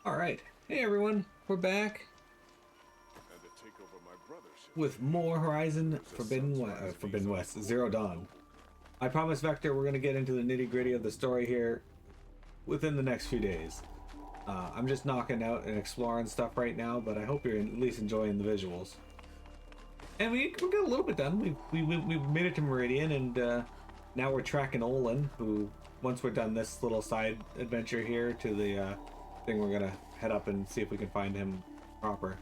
Alright, hey everyone, we're back And to take over my brothership. with more Horizon Forbidden West, Zero Dawn. I promise, Vector, we're going to get into the nitty gritty of the story here within the next few days. I'm just knocking out and exploring stuff right now, but I hope you're at least enjoying the visuals. And we got a little bit done. We made it to Meridian, and now we're tracking Olin, who, once we're done this little side adventure here to the thing, we're gonna head up and see if we can find him proper.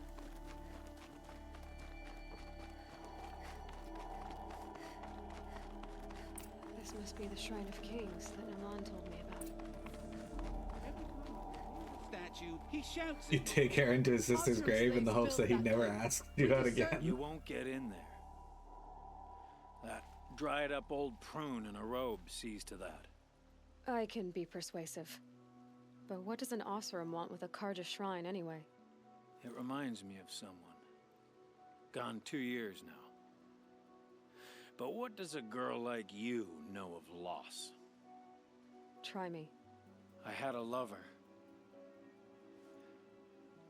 This must be the Shrine of Kings that Naman told me about. Statue, he shouts. You take Aaron to his sister's grave in the hopes that he never asks you out again. You won't get in there. That dried up old prune in a robe sees to that. I can be persuasive. But what does an Osram want with a Karja shrine anyway? It reminds me of someone. Gone 2 years now. But what does a girl like you know of loss? Try me. I had a lover.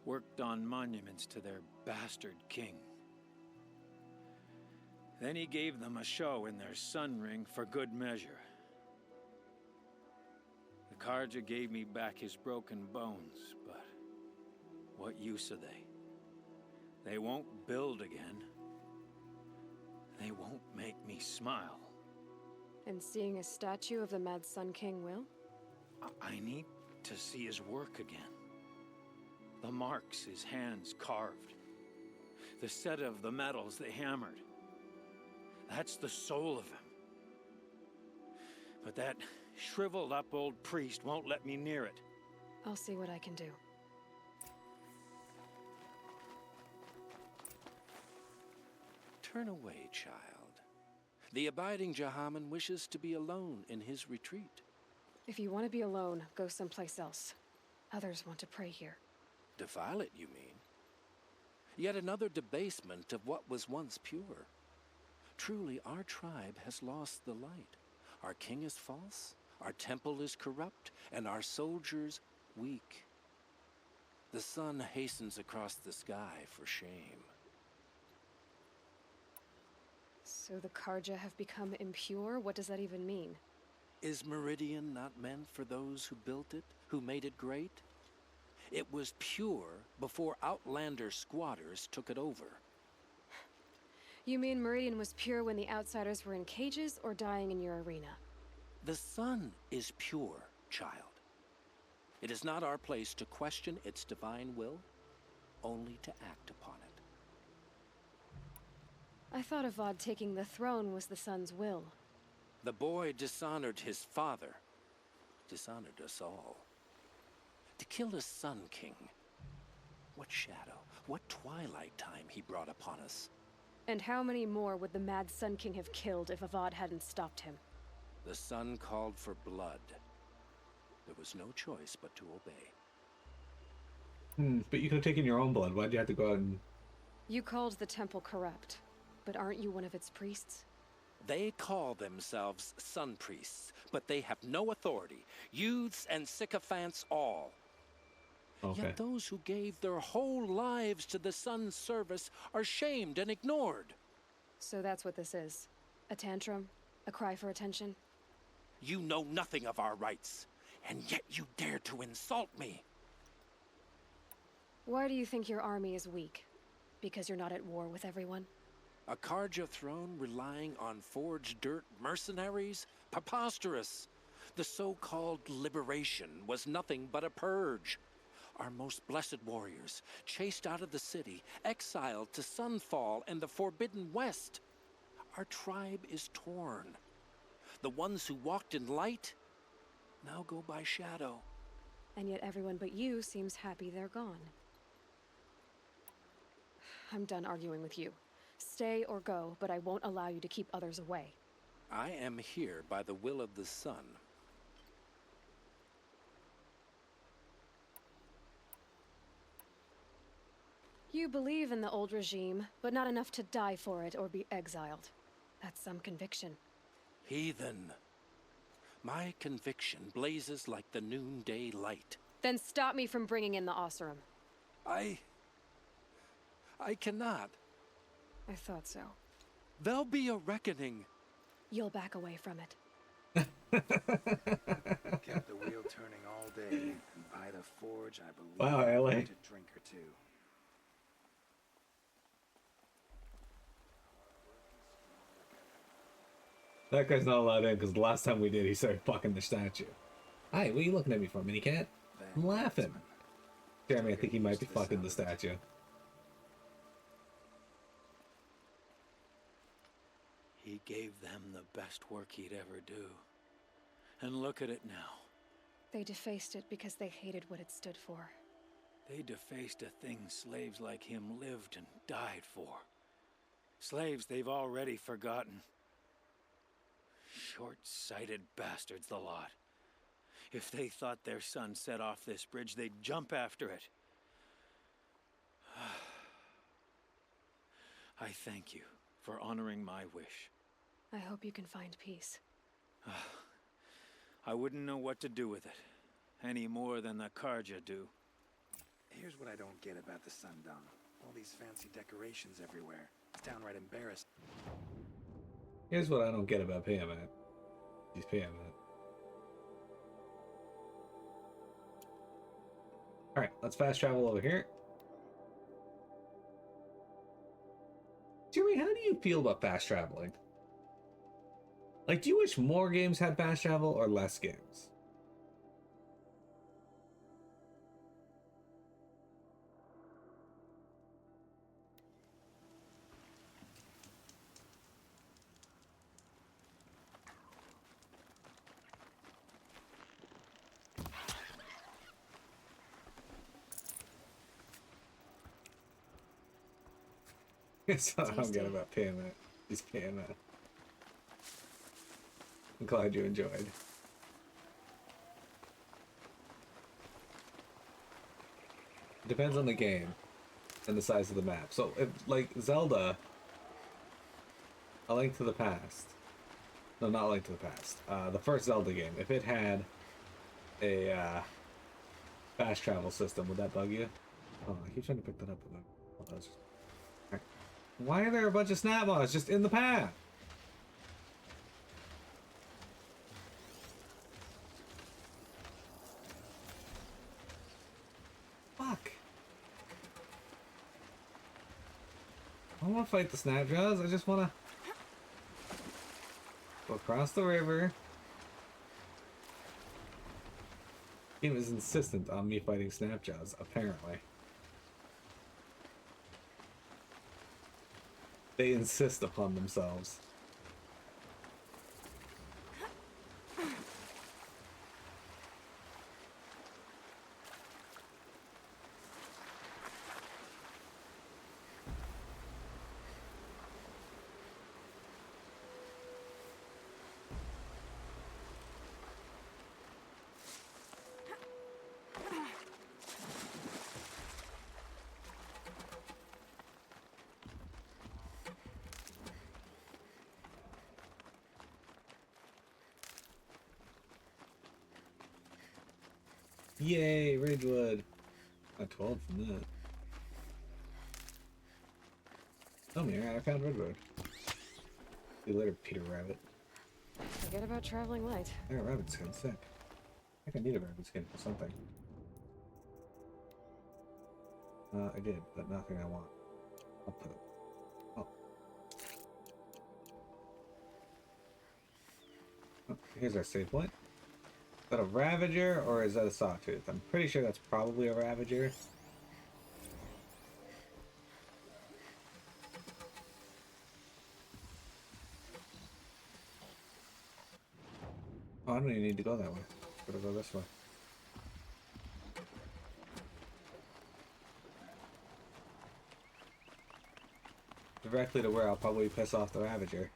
Worked on monuments to their bastard king. Then he gave them a show in their sun ring for good measure. The Karja gave me back his broken bones, but what use are they? They won't build again. They won't make me smile. And seeing a statue of the Mad Sun King will? I need to see his work again. The marks his hands carved. The set of the metals they hammered. That's the soul of him. But that shriveled up old priest won't let me near it. I'll see what I can do. Turn away, child. The abiding Jahaman wishes to be alone in his retreat. If you want to be alone, go someplace else. Others want to pray here. Defile it, you mean? Yet another debasement of what was once pure. Truly, our tribe has lost the light. Our king is false, our temple is corrupt, and our soldiers weak. The sun hastens across the sky for shame. So the Karja have become impure? What does that even mean? Is Meridian not meant for those who built it, who made it great? It was pure before outlander squatters took it over. You mean Meridian was pure when the outsiders were in cages or dying in your arena? The sun is pure, child. It is not our place to question its divine will, only to act upon it. I thought Avad taking the throne was the sun's will. The boy dishonored his father, dishonored us all. To kill a Sun King. What shadow, what twilight time he brought upon us. And how many more would the Mad Sun King have killed if Avad hadn't stopped him? The sun called for blood. There was no choice but to obey. But you could have taken your own blood. Why'd you have to go out and... You called the temple corrupt, but aren't you one of its priests? They call themselves sun priests, but they have no authority. Youths and sycophants all. Okay. Yet those who gave their whole lives to the sun's service are shamed and ignored. So that's what this is. A tantrum? A cry for attention? You know nothing of our rights, and yet you dare to insult me. Why do you think your army is weak? Because you're not at war with everyone? A Karja throne relying on forged dirt mercenaries? Preposterous! The so-called liberation was nothing but a purge. Our most blessed warriors, chased out of the city, exiled to Sunfall and the Forbidden West. Our tribe is torn. The ones who walked in light now go by shadow. And yet everyone but you seems happy they're gone. I'm done arguing with you. Stay or go, but I won't allow you to keep others away. I am here by the will of the sun. You believe in the old regime, but not enough to die for it or be exiled. That's some conviction. Heathen. My conviction blazes like the noonday light. Then stop me from bringing in the Oseram. I cannot. I thought so. There'll be a reckoning. You'll back away from it. Kept the wheel turning all day, and by the forge, I believe Wow, I LA. learned a drink or two. That guy's not allowed in because the last time we did, he started fucking the statue. Hi, what are you looking at me for, mini cat? I'm laughing. Jeremy, I think he might be fucking the statue. He gave them the best work he'd ever do. And look at it now. They defaced it because they hated what it stood for. They defaced a thing slaves like him lived and died for. Slaves they've already forgotten. Short-sighted bastards, the lot. If they thought their son set off this bridge, they'd jump after it. I thank you for honoring my wish. I hope you can find peace. I wouldn't know what to do with it, any more than the Karja do. Here's what I don't get about the Sundong. All these fancy decorations everywhere. It's downright embarrassing. Here's what I don't get about Piamat. He's Piamat. Alright, let's fast travel over here. Jeremy, how do you feel about fast traveling? Like, do you wish more games had fast travel or less games? That's what I don't get about Piamat. He's Piamat. I'm glad you enjoyed. It depends on the game and the size of the map. So, if, like Zelda, A Link to the Past. No, not A Link to the Past. The first Zelda game. If it had a fast travel system, would that bug you? Oh, I keep trying to pick that up. Oh, that was just... Right. Why are there a bunch of snap mods just in the path? Fuck. I don't want to fight the Snapjaws. I just want to go across the river. Game is insistent on me fighting Snapjaws, apparently. They insist upon themselves. Yay, Ridgewood. Got 12 from that. Oh, man, I found Ridgewood. See you later, Peter Rabbit. Forget about traveling light. I got rabbit skin, sick. I think I need a rabbit skin for something. I did, but nothing I want. I'll put it. Oh. Oh, here's our save point. Is that a Ravager or is that a Sawtooth? I'm pretty sure that's probably a Ravager. Oh, I don't even need to go that way. Gotta go this way. Directly to where I'll probably piss off the Ravager.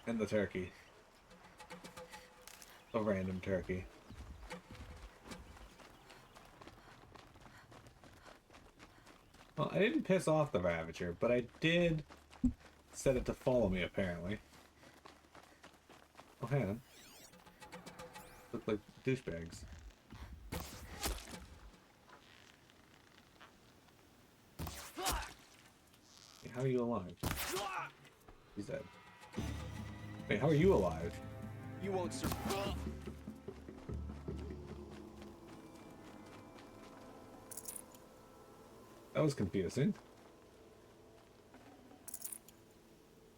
And the turkey. A random turkey. Well, I didn't piss off the Ravager, but I did set it to follow me, apparently. hang on. Look like douchebags. Hey, how are you alive? He's dead. Wait, how are you alive? You won't survive. That was confusing.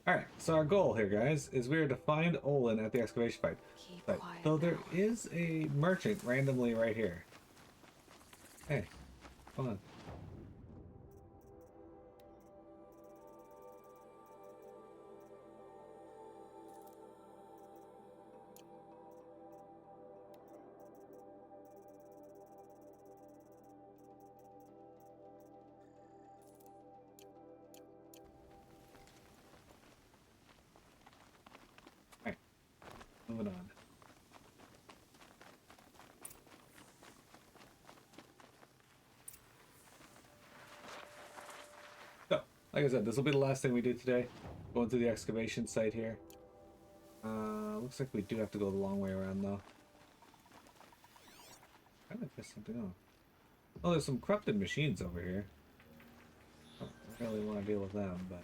Alright, so our goal here, guys, is we are to find Olin at the excavation site. Keep But, quiet though there now. is a merchant randomly right here. Hey, come on. Alright, moving on. So, like I said, this will be the last thing we do today. Going through the excavation site here. Looks like we do have to go the long way around, though. I might miss something off. Oh, there's some corrupted machines over here. I don't really want to deal with them, but...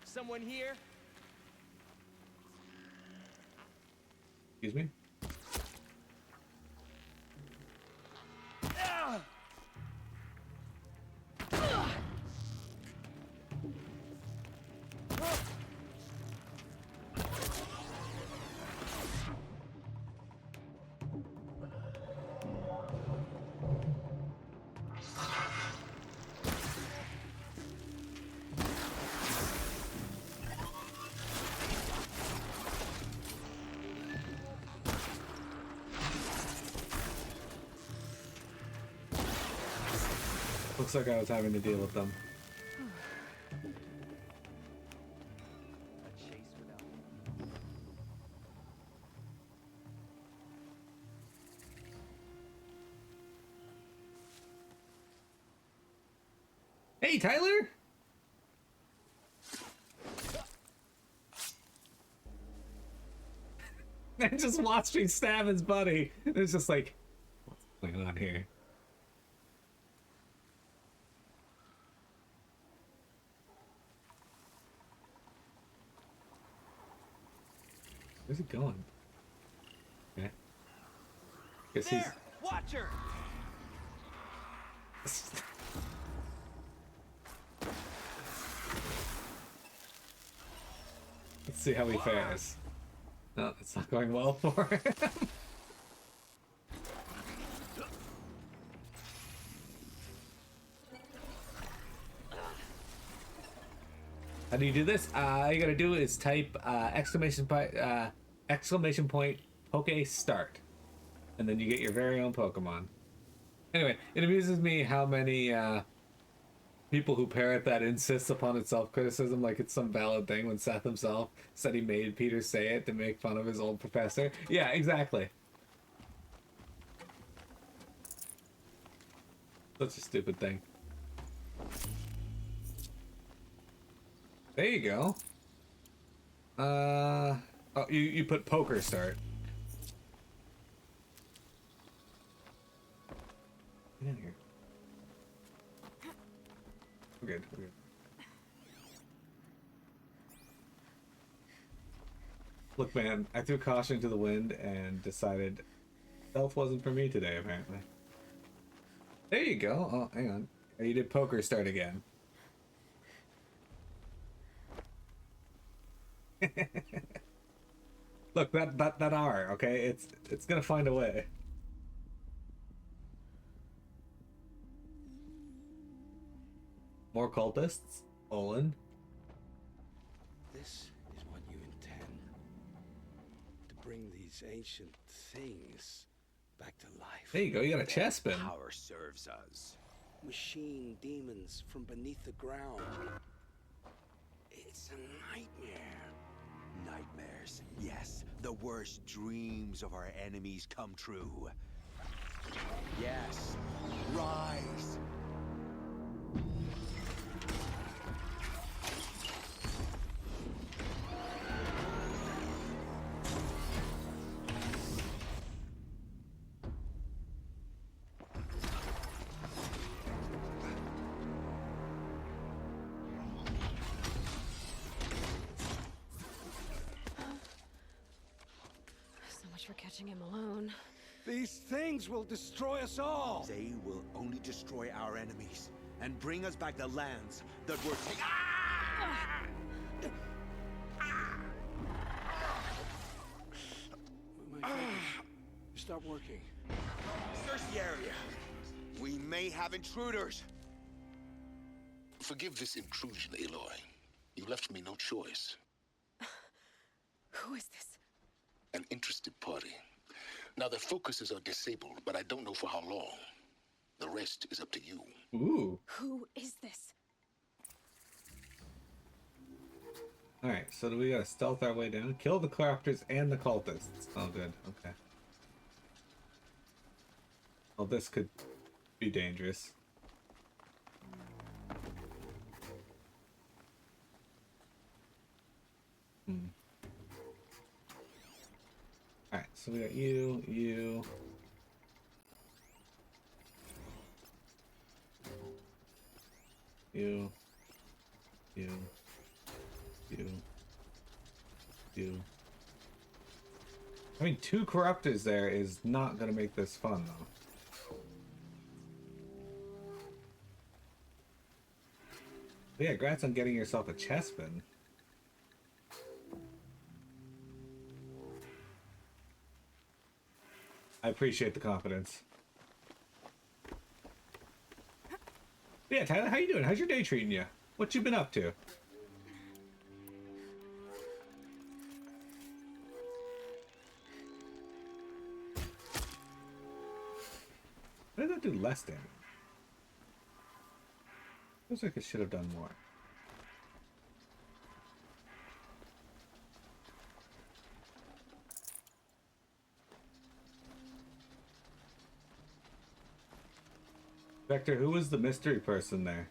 Someone here? Excuse me? Looks like I was having to deal with them. A chase without. Hey, Tyler! I just watched me stab his buddy. It's just like, what's going on here? Where's he going? Okay. Guess he's... There! Watch her! Let's see how he fares. No, it's not going well for him. How do you do this? All you gotta do is type exclamation point Poke Start, and then you get your very own Pokemon. Anyway, it amuses me how many people who parrot that insist upon its self-criticism like it's some valid thing when Seth himself said he made Peter say it to make fun of his old professor. Yeah, exactly. Such a stupid thing. There you go. Oh, you put Poker Start. Get in here. We're good. We're good. Look, man, I threw caution to the wind and decided stealth wasn't for me today, apparently. There you go. Oh, hang on. You did Poker Start again. Look, that R, okay? It's gonna find a way. More cultists? Olin? This is what you intend. To bring these ancient things back to life. There you go, you got a chest spin. Power serves us. Machine demons from beneath the ground. It's a nightmare. Nightmares. Yes, the worst dreams of our enemies come true. Yes, rise. for catching him alone. These things will destroy us all! They will only destroy our enemies and bring us back the lands that were taken. My focus. Stop working. Search the area. We may have intruders. Forgive this intrusion, Aloy. You left me no choice. Who is this? An interested party. Now, their focuses are disabled, but I don't know for how long. The rest is up to you. Ooh. Who is this? Alright, so do we gotta stealth our way down? Kill the crafters and the cultists. Oh, good. Okay. Well, this could be dangerous. Alright, so we got you, you. You. You. You. I mean, 2 corruptors there is not gonna make this fun, though. But yeah, congrats on getting yourself a chestman. I appreciate the confidence. Yeah, Tyler, how you doing? How's your day treating you? What you been up to? Why did that do less damage? Feels like it should have done more. Vector, who was the mystery person there?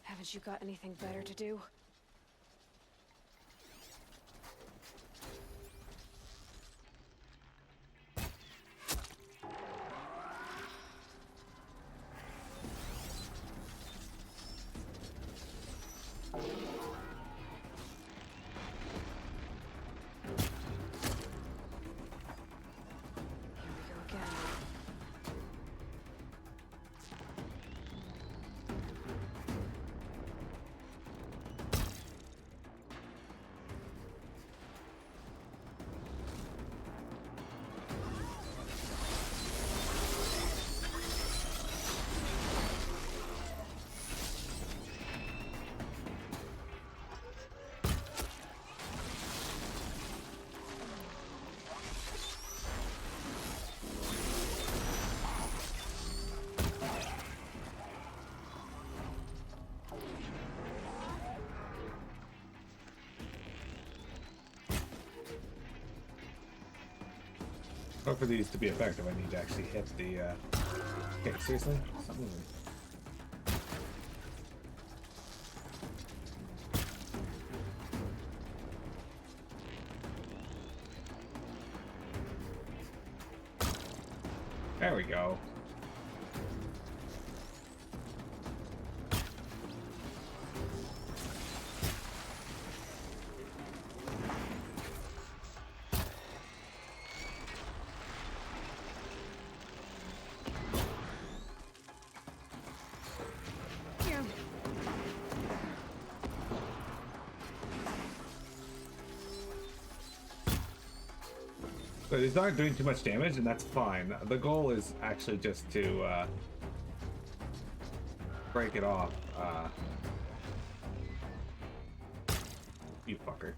Haven't you got anything better to do? But for these to be effective, I need to actually hit the, Okay, seriously? Stop moving. There we go. So these aren't doing too much damage, and that's fine. The goal is actually just to break it off. You fucker.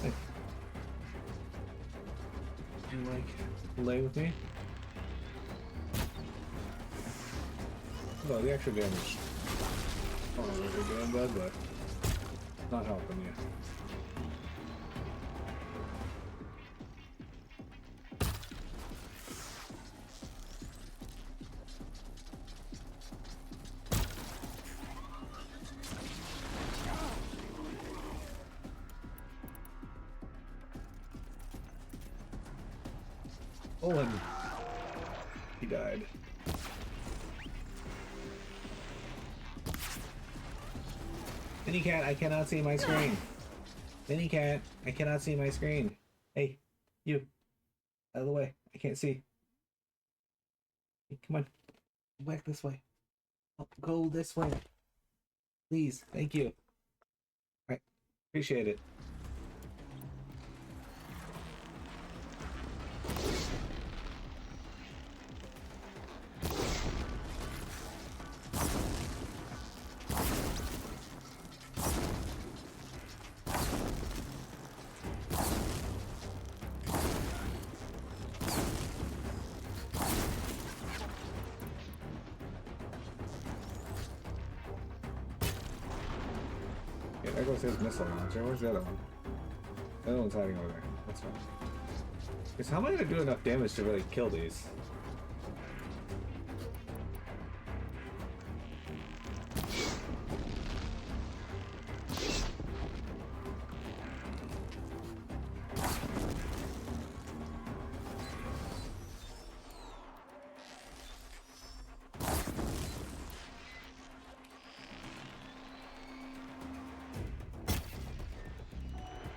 Hey. You like lay with me? Oh, the extra damage. Oh, we're doing good, but not helping you. Olin. He died. Mini cat, I cannot see my screen. Mini cat, I cannot see my screen. Hey, you. Out of the way. I can't see. Hey, come on. Back this way. Oh, go this way. Please. Thank you. Alright. Appreciate it. There goes his missile launcher. Where's the other one? The other one's hiding over there. That's fine. Because how am I going to do enough damage to really kill these?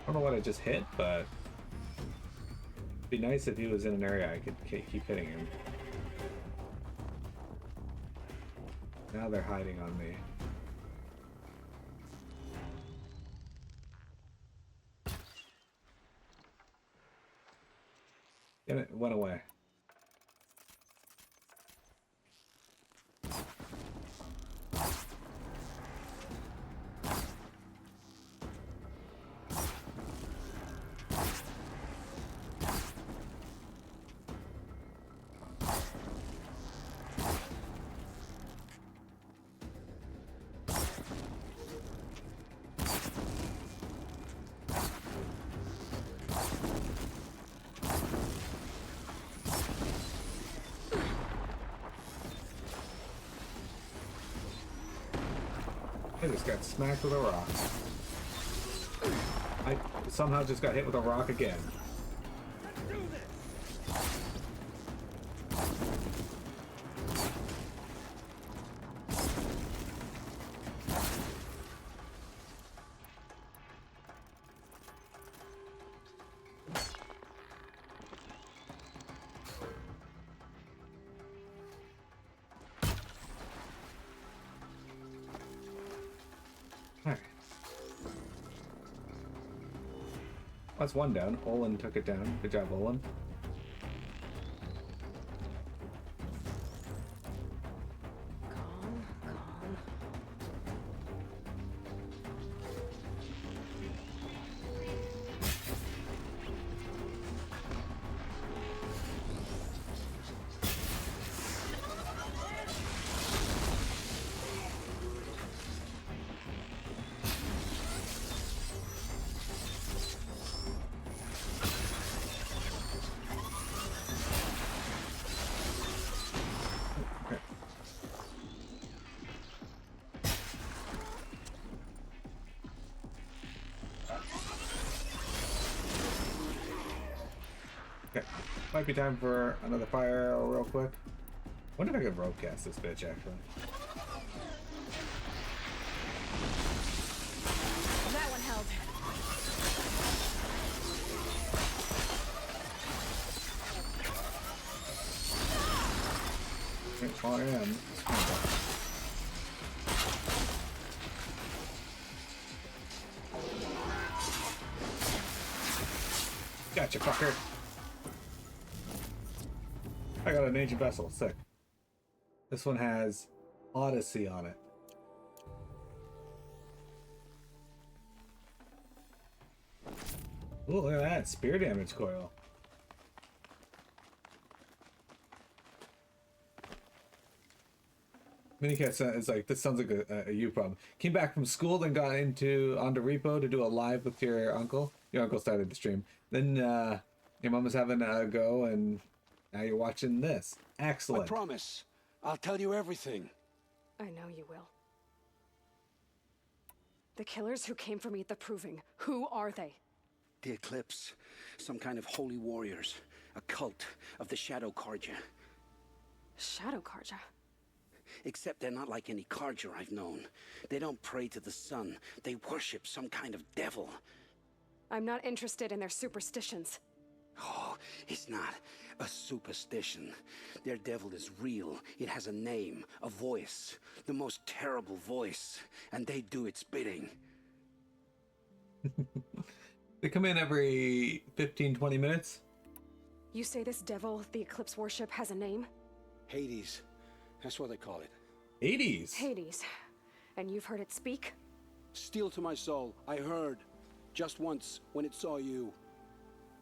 I don't know what I just hit, but it'd be nice if he was in an area I could keep hitting him. Now they're hiding on me. Damn it, it went away. I just got smacked with a rock. I somehow just got hit with a rock again. That's one down. Olin took it down. Good job, Olin. Calm, calm. Okay. Might be time for another fire arrow real quick. Wonder if I could rope cast this bitch actually. That one held. Oh, I am. Gotcha, fucker. I got an ancient vessel. Sick. This one has Odyssey on it. Ooh, look at that. Spear damage coil. Minicat is like, this sounds like a you problem. Came back from school, then got onto Repo to do a live with your uncle. Your uncle started the stream. Then your mom was having a go, and now you're watching this. Excellent. I promise. I'll tell you everything. I know you will. The killers who came for me at the Proving, who are they? The Eclipse. Some kind of holy warriors. A cult of the Shadow Carja. Shadow Carja? Except they're not like any Carja I've known. They don't pray to the sun. They worship some kind of devil. I'm not interested in their superstitions. Oh, it's not a superstition. Their devil is real. It has a name, a voice. The most terrible voice. And they do its bidding. They come in every 15, 20 minutes. You say this devil the Eclipse worship has a name? Hades. That's what they call it. Hades. Hades. And you've heard it speak? Steel to my soul. I heard. Just once, when it saw you.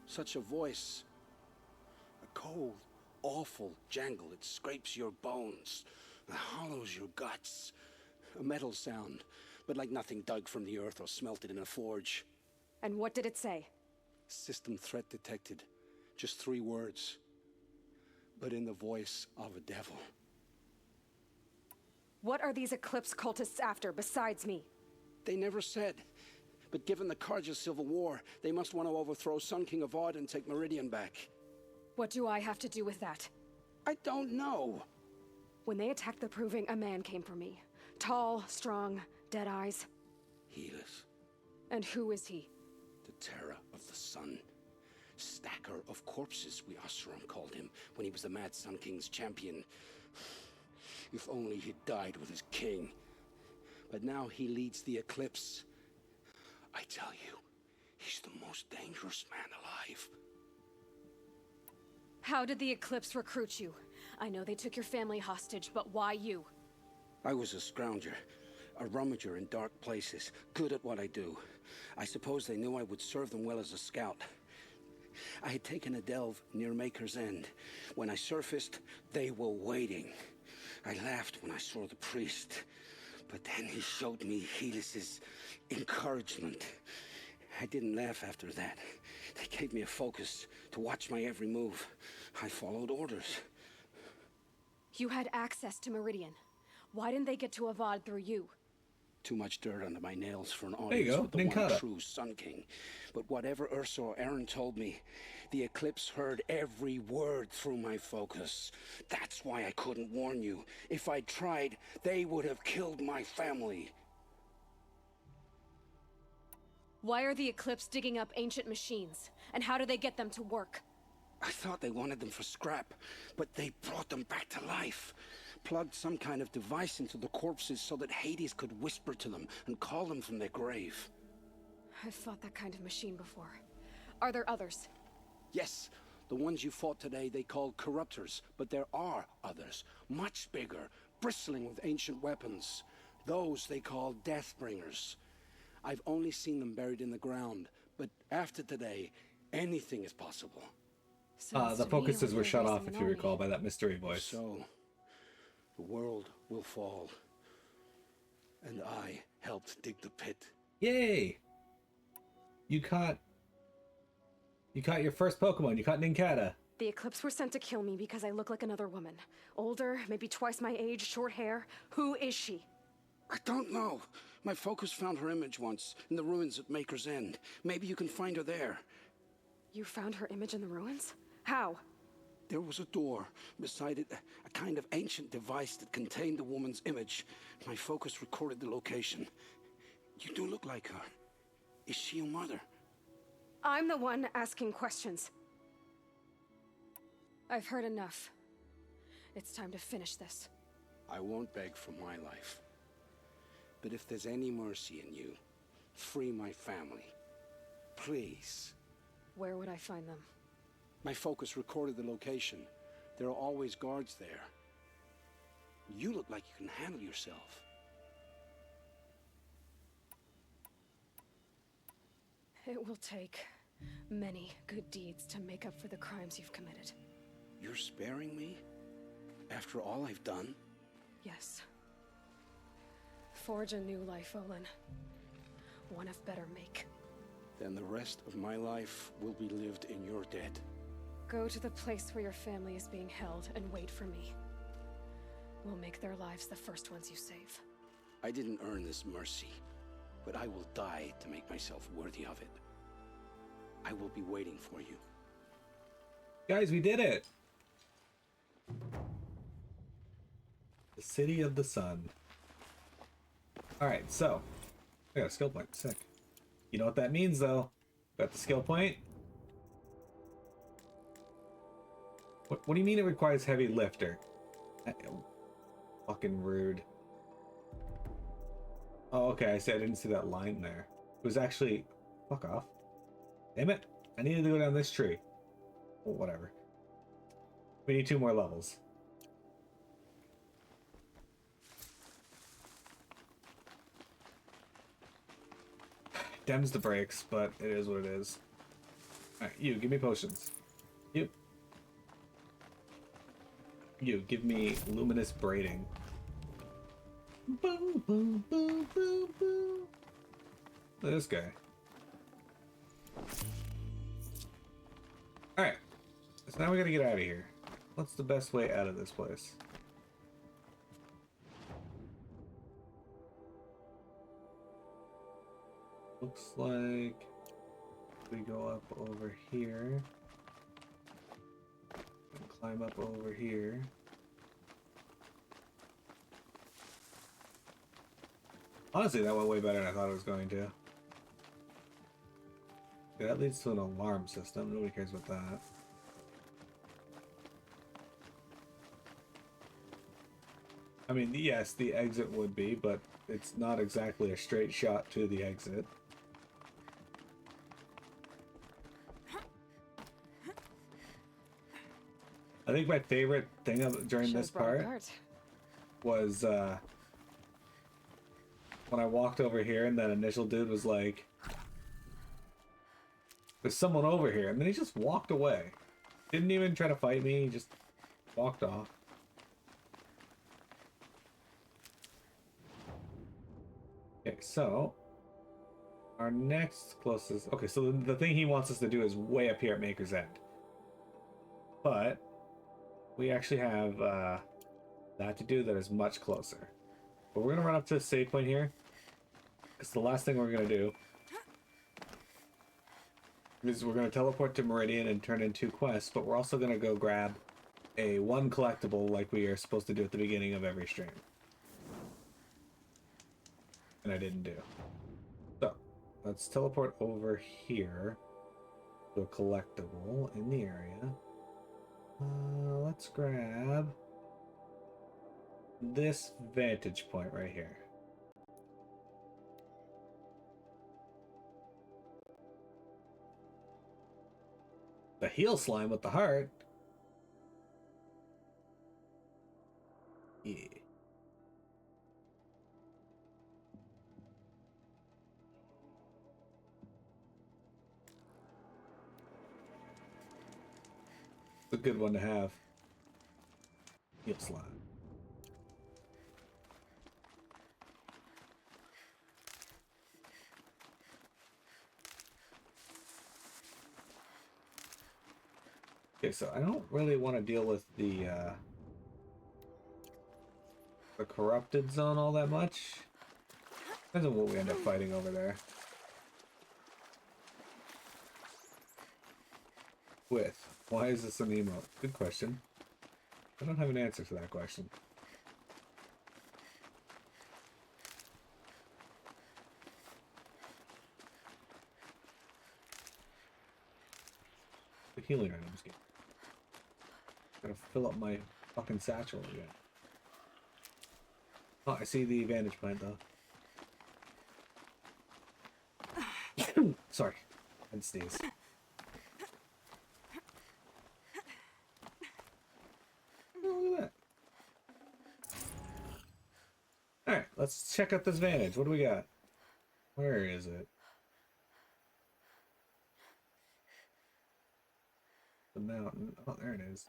Such a voice. A cold, awful jangle. It scrapes your bones. It hollows your guts. A metal sound, but like nothing dug from the earth or smelted in a forge. And what did it say? System threat detected. Just 3 words. But in the voice of a devil. What are these Eclipse cultists after, besides me? They never said. But given the Carja civil war, they must want to overthrow Sun King Avad and take Meridian back. What do I have to do with that? I don't know. When they attacked the Proving, a man came for me. Tall, strong, dead eyes. Helis. And who is he? The terror of the sun. Stacker of corpses, we Oseram called him, when he was the Mad Sun King's champion. If only he'd died with his king. But now he leads the Eclipse. I tell you, he's the most dangerous man alive. How did the Eclipse recruit you? I know they took your family hostage, but why you? I was a scrounger, a rummager in dark places, good at what I do. I suppose they knew I would serve them well as a scout. I had taken a delve near Maker's End. When I surfaced, they were waiting. I laughed when I saw the priest, but then he showed me Helis's encouragement. I didn't laugh after that. They gave me a focus to watch my every move. I followed orders. You had access to Meridian. Why didn't they get to Avad through you? Too much dirt under my nails for an There you audience go, with the one Ninkata. true Sun King. But whatever Ursa or Aaron told me, the Eclipse heard every word through my focus. That's why I couldn't warn you. If I'd tried, they would have killed my family. Why are the Eclipse digging up ancient machines? And how do they get them to work? I thought they wanted them for scrap, but they brought them back to life. Plugged some kind of device into the corpses so that Hades could whisper to them and call them from their grave. I've fought that kind of machine before. Are there others? Yes, the ones you fought today they called corruptors, but there are others, much bigger, bristling with ancient weapons. Those they call Deathbringers. I've only seen them buried in the ground, but after today, anything is possible. Sounds The to me focuses like were you're shut off, raising if an you army. recall, by that mystery voice. So, the world will fall. And I helped dig the pit. Yay! You caught your first Pokemon. You caught Ninkata. The Eclipse were sent to kill me because I look like another woman. Older, maybe twice my age, short hair. Who is she? I don't know. My focus found her image once in the ruins at Maker's End. Maybe you can find her there. You found her image in the ruins? How? There was a door. Beside it, a kind of ancient device that contained the woman's image. My focus recorded the location. You do look like her. Is she your mother? I'm the one asking questions. I've heard enough. It's time to finish this. I won't beg for my life. But if there's any mercy in you, free my family. Please. Where would I find them? My focus recorded the location. There are always guards there. You look like you can handle yourself. It will take many good deeds to make up for the crimes you've committed. You're sparing me? After all I've done? Yes, forge a new life, Olin. One of better make. Then the rest of my life will be lived in your debt. Go to the place where your family is being held and wait for me. We'll make their lives the first ones you save. I didn't earn this mercy, but I will die to make myself worthy of it. I will be waiting for you. Guys, we did it! The City of the Sun. Alright, so. I got a skill point. Sick. You know what that means, though? Got the skill point? What do you mean it requires heavy lifter? Fucking rude. Oh, okay, I didn't see that line there. It was actually... Fuck off. Damn it. I needed to go down this tree. Well, whatever. We need 2 more levels. Dems the brakes, but it is what it is. Alright, you, give me potions. You, give me luminous braiding. Boom, boom, boom, boom, boom. Look at this guy. Alright. So now we gotta get out of here. What's the best way out of this place? Looks like we go up over here and climb up over here. Honestly, that went way better than I thought it was going to. Yeah, that leads to an alarm system. Nobody cares about that. I mean, yes, the exit would be, but it's not exactly a straight shot to the exit. I think my favorite thing during this part was when I walked over here and that initial dude was like, "There's someone over here," and then he just walked away. Didn't even try to fight me, he just walked off. Okay, so our next closest... Okay, so the thing he wants us to do is way up here at Maker's End. But we actually have that to do that is much closer. But we're going to run up to a save point here. Because the last thing we're going to do is we're going to teleport to Meridian and turn in 2 quests. But we're also going to go grab a 1 collectible like we are supposed to do at the beginning of every stream. And I didn't do. So, let's teleport over here to a collectible in the area. Let's grab this vantage point right here. The heal slime with the heart. Yeah. It's a good one to have. Heal slime. Okay, so I don't really want to deal with the corrupted zone all that much. Depends on what we end up fighting over there. With. Why is this an emote? Good question. I don't have an answer to that question. The healing items game. Gotta fill up my fucking satchel again. Oh, I see the vantage point though. Sorry. I had to sneeze. Alright, let's check out this vantage. What do we got? Where is it? The mountain. Oh, there it is.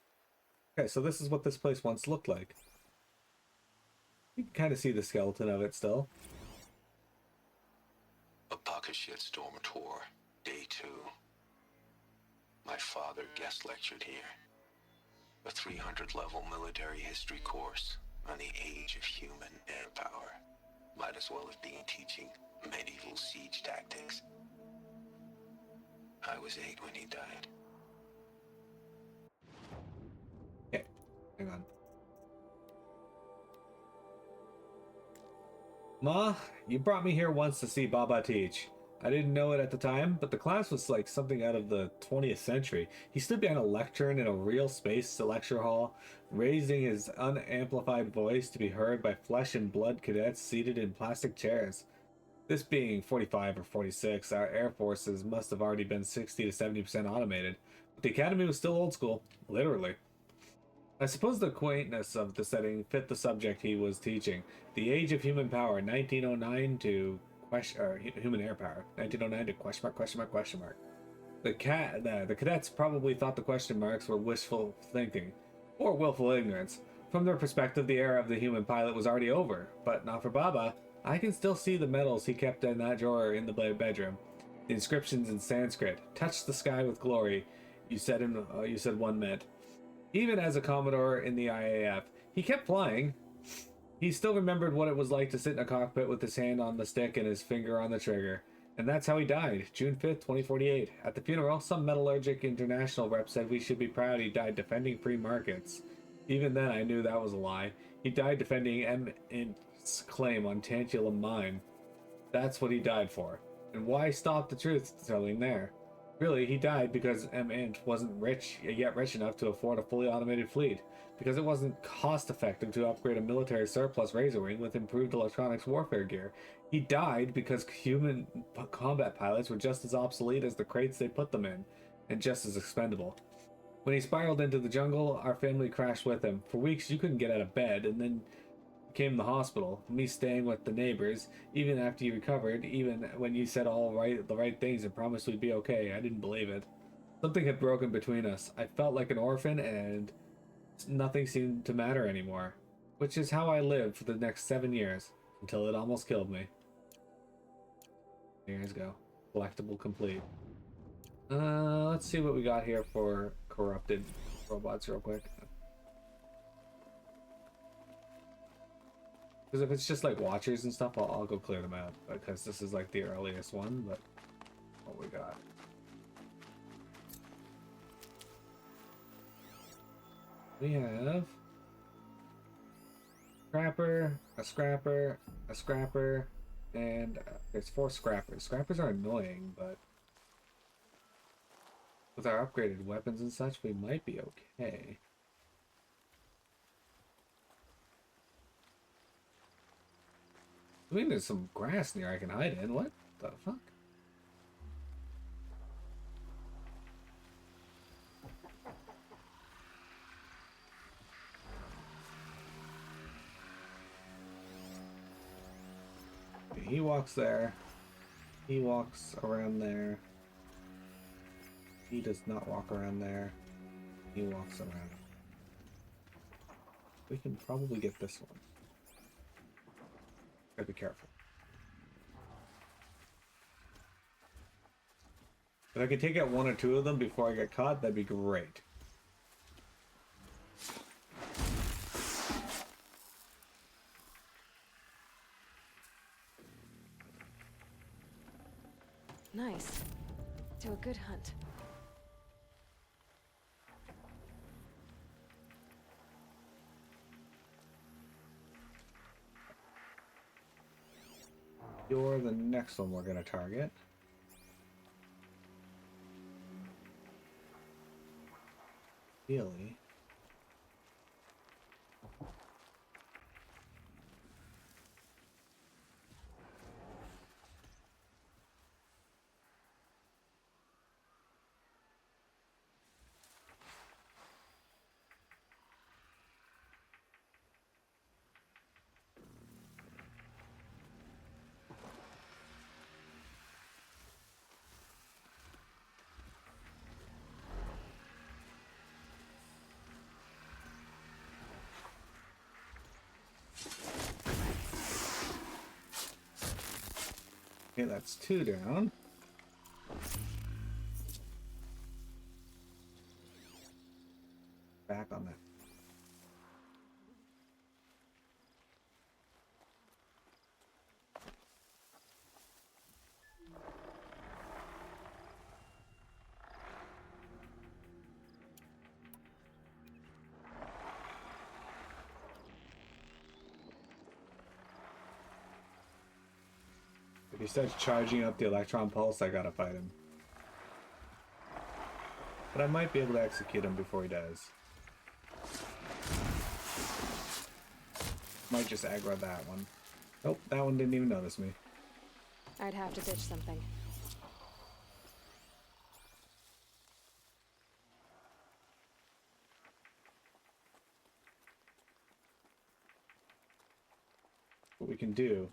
Okay, so this is what this place once looked like. You can kind of see the skeleton of it still. A pocket shitstorm tour, day 2. My father guest lectured here. A 300-level military history course on the age of human air power. Might as well have been teaching medieval siege tactics. I was 8 when he died. Okay, hang on. Ma, you brought me here once to see Baba teach. I didn't know it at the time, but the class was like something out of the 20th century. He stood behind a lectern in a real space lecture hall, raising his unamplified voice to be heard by flesh and blood cadets seated in plastic chairs. This being 45 or 46, our air forces must have already been 60 to 70% automated, but the academy was still old school, literally. I suppose the quaintness of the setting fit the subject he was teaching. The age of human power, 1909 to human air power, 1909 to question mark. The cadets probably thought the question marks were wishful thinking, or willful ignorance. From their perspective, the era of the human pilot was already over, but not for Baba. I can still see the medals he kept in that drawer in the bedroom. The inscriptions in Sanskrit, "Touch the sky with glory," you said one meant. Even as a Commodore in the IAF, he kept flying. He still remembered what it was like to sit in a cockpit with his hand on the stick and his finger on the trigger. And that's how he died, June 5th, 2048. At the funeral, some Metallurgic International rep said we should be proud he died defending free markets. Even then, I knew that was a lie. He died defending M.Int's claim on Tantalum Mine. That's what he died for. And why stop the truth-telling there? Really, he died because M.Int wasn't yet rich enough to afford a fully automated fleet, because it wasn't cost-effective to upgrade a military surplus Razor Wing with improved electronics warfare gear. He died because human combat pilots were just as obsolete as the crates they put them in, and just as expendable. When he spiraled into the jungle, our family crashed with him. For weeks, you couldn't get out of bed, and then came the hospital, me staying with the neighbors, even after you recovered, even when you said the right things and promised we'd be okay. I didn't believe it. Something had broken between us. I felt like an orphan, and nothing seemed to matter anymore. Which is how I lived for the next 7 years, until it almost killed me. Here you guys go. Collectible complete. Let's see what we got here for corrupted robots real quick. Because if it's just like watchers and stuff, I'll go clear them out. Because this is like the earliest one, but what we got. We have a scrapper, and there's 4 scrappers. Scrappers are annoying, but with our upgraded weapons and such, we might be okay. I mean, there's some grass near I can hide in. What the fuck? Okay, he walks there. He walks around there. He does not walk around there. He walks around. We can probably get this one. Gotta be careful. If I could take out 1 or 2 of them before I get caught, that'd be great. Nice. Do a good hunt. You're the next one we're gonna target. Really? Okay, that's 2 down. Back on that. If he starts charging up the electron pulse, I gotta fight him. But I might be able to execute him before he does. Might just aggro that one. Nope, that one didn't even notice me. I'd have to ditch something. What we can do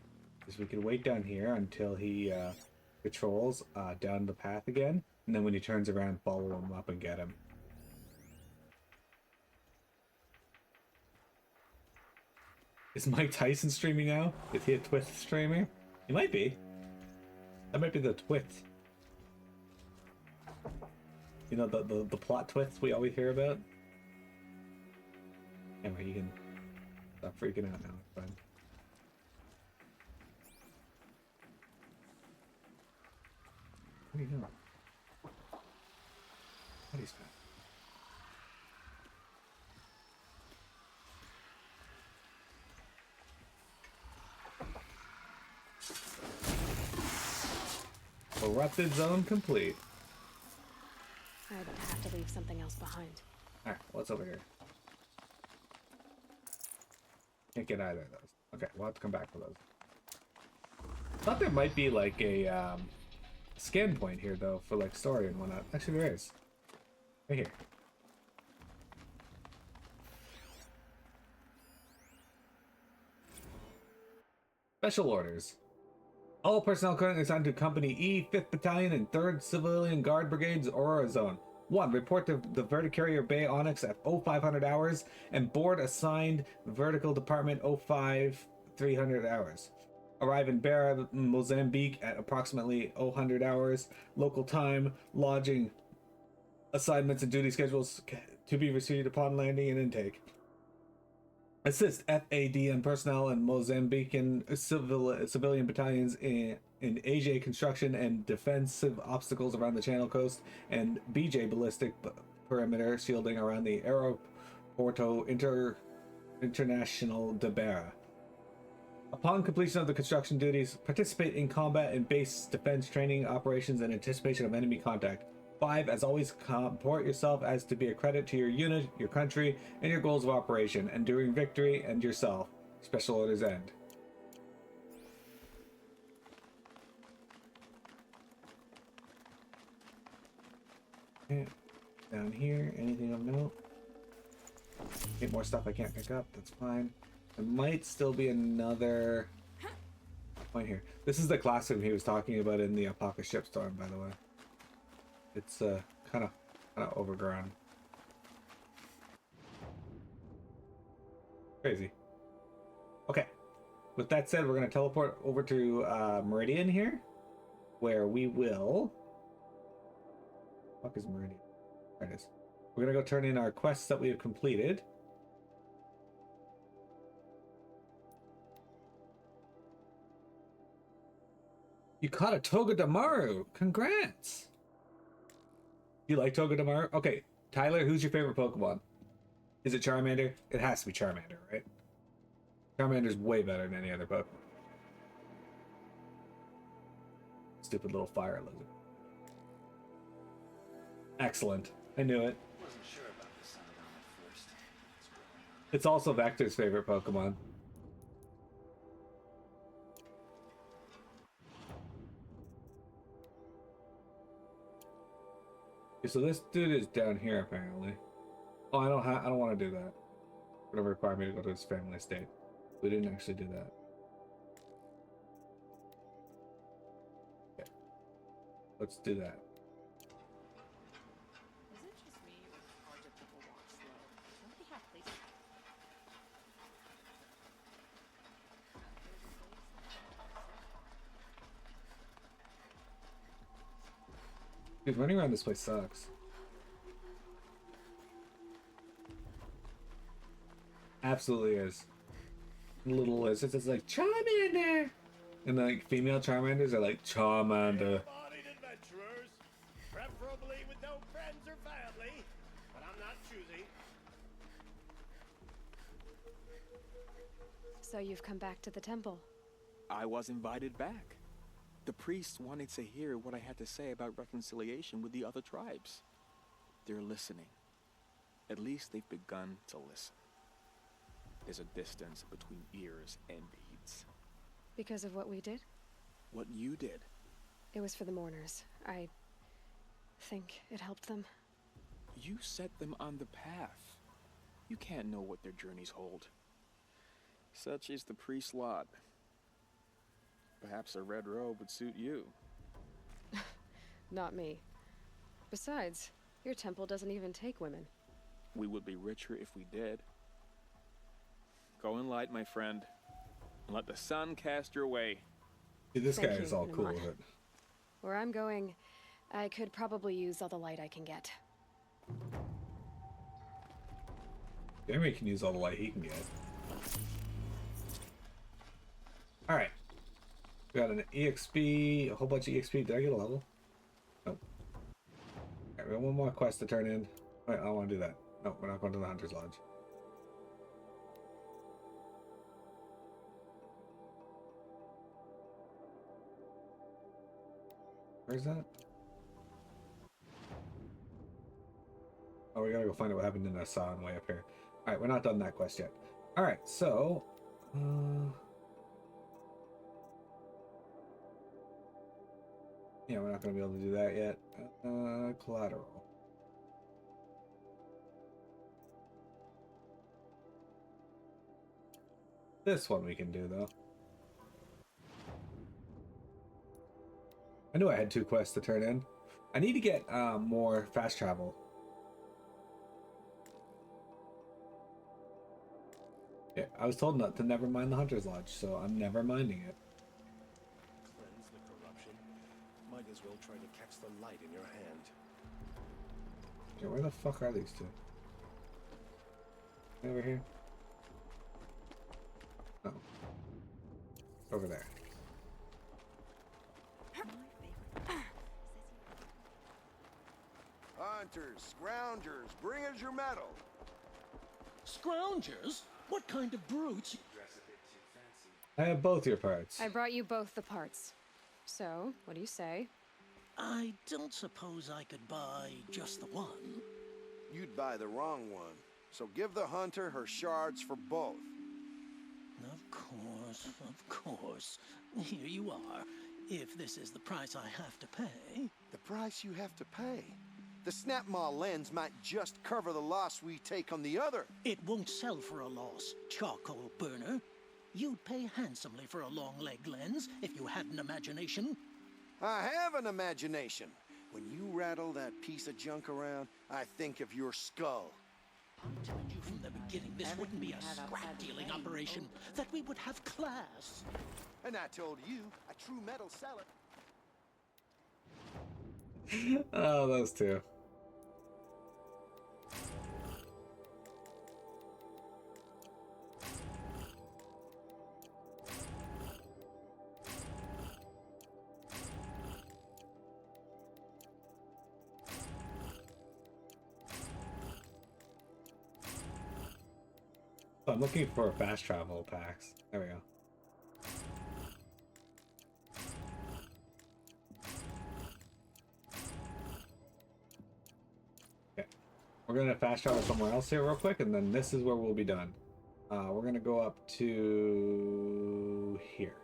is we can wait down here until he patrols down the path again, and then when he turns around, follow him up and get him. Is Mike Tyson streaming now? Is he a Twitch streamer? He might be. That might be the Twitch. You know, the plot twists we always hear about? Anyway, you can stop freaking out now. It's fine. What are you doing? What is that? Corrupted zone complete. I'd have to leave something else behind. Alright, what's over here? Can't get either of those. Okay, we'll have to come back for those. Thought there might be like a scan point here though for like story and whatnot. Actually there is. Right here. Special orders. All personnel currently assigned to Company E, 5th Battalion, and 3rd Civilian Guard Brigade's Aurora Zone. 1. Report to the Verticarrier Bay Onyx at 0500 hours, and board assigned Vertical Department 0300 hours. Arrive in Beira, Mozambique at approximately 0000 hours. Local time, lodging, assignments, and duty schedules to be received upon landing and intake. Assist FADN personnel and Mozambican civilian battalions in AJ construction and defensive obstacles around the Channel Coast, and BJ ballistic perimeter shielding around the Aeroporto International de Beira. Upon completion of the construction duties, participate in combat and base defense training operations in anticipation of enemy contact. 5. As always, comport yourself as to be a credit to your unit, your country, and your goals of operation, enduring victory, and yourself. Special orders end. Okay. Down here, anything of note? Get more stuff I can't pick up, that's fine. There might still be another point here. This is the classroom he was talking about in the Apocalypse Shipstorm, by the way. It's kind of overgrown. Crazy. Okay. With that said, we're going to teleport over to Meridian here, where we will... Fuck is Meridian? There it is. We're going to go turn in our quests that we have completed. You caught a Togedemaru! Congrats! You like Togedemaru? Okay, Tyler, who's your favorite Pokemon? Is it Charmander? It has to be Charmander, right? Charmander's way better than any other Pokemon. Stupid little fire lizard. Excellent. I knew it. Wasn't sure about the Sundown at first. It's also Vector's favorite Pokemon. So this dude is down here apparently. Oh, I don't want to do that. It's gonna require me to go to his family estate. We didn't actually do that. Okay. Let's do that. Is it just me, or do people walk slow? Don't they have places? Dude, running around this place sucks. Absolutely is. Little lizards, it's like Charmander, and like female Charmanders are like Charmander. Able-bodied adventurers, preferably with no friends or family, but I'm not choosy. So you've come back to the temple. I was invited back. The priests wanted to hear what I had to say about reconciliation with the other tribes. They're listening. At least they've begun to listen. There's a distance between ears and beads. Because of what we did? What you did. It was for the mourners. I think it helped them. You set them on the path. You can't know what their journeys hold. Such is the priest's lot. Perhaps a red robe would suit you. Not me. Besides, your temple doesn't even take women. We would be richer if we did. Go in light, my friend, and let the sun cast your way. Dude, this guy Thank is you, all cool Naman. with it. Where I'm going, I could probably use all the light I can get. Jeremy can use all the light he can get. Alright. We got an EXP, a whole bunch of EXP. Did I get a level? Nope. Alright, we got one more quest to turn in. Wait, I don't want to do that. Nope, we're not going to the Hunter's Lodge. Where's that? Oh, we gotta go find out what happened in Assam way up here. Alright, we're not done that quest yet. Alright, so... yeah, we're not gonna be able to do that yet. Collateral. This one we can do, though. I knew I had 2 quests to turn in. I need to get more fast travel. Yeah, I was told not to never mind the Hunter's Lodge, so I'm never minding it. Cleanse the corruption. Might as well try to catch the light in your hand. Yeah, where the fuck are these 2? Over here? Oh. Over there. Hunters, scroungers, bring us your metal. Scroungers? What kind of brutes? I have both your parts. I brought you both the parts. So, what do you say? I don't suppose I could buy just the one. You'd buy the wrong one. So give the hunter her shards for both. Of course. Here you are. If this is the price I have to pay. The price you have to pay? The Snapmaw lens might just cover the loss we take on the other. It won't sell for a loss, charcoal burner. You'd pay handsomely for a long-leg lens if you had an imagination. I have an imagination. When you rattle that piece of junk around, I think of your skull. I told you from the beginning this wouldn't be a scrap-dealing operation, that we would have class. And I told you, a true metal seller. Oh, those 2. So I'm looking for fast travel packs. There we go. Okay. We're going to fast travel somewhere else here real quick, and then this is where we'll be done. We're going to go up to here.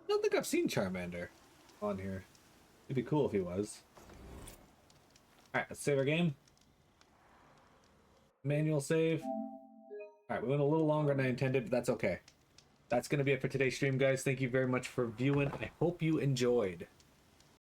I don't think I've seen Charmander on here. It'd be cool if he was. Alright, let's save our game. Manual save. Alright, we went a little longer than I intended, but that's okay. that's going to be it for today's stream, guys. Thank you very much for viewing. I hope you enjoyed.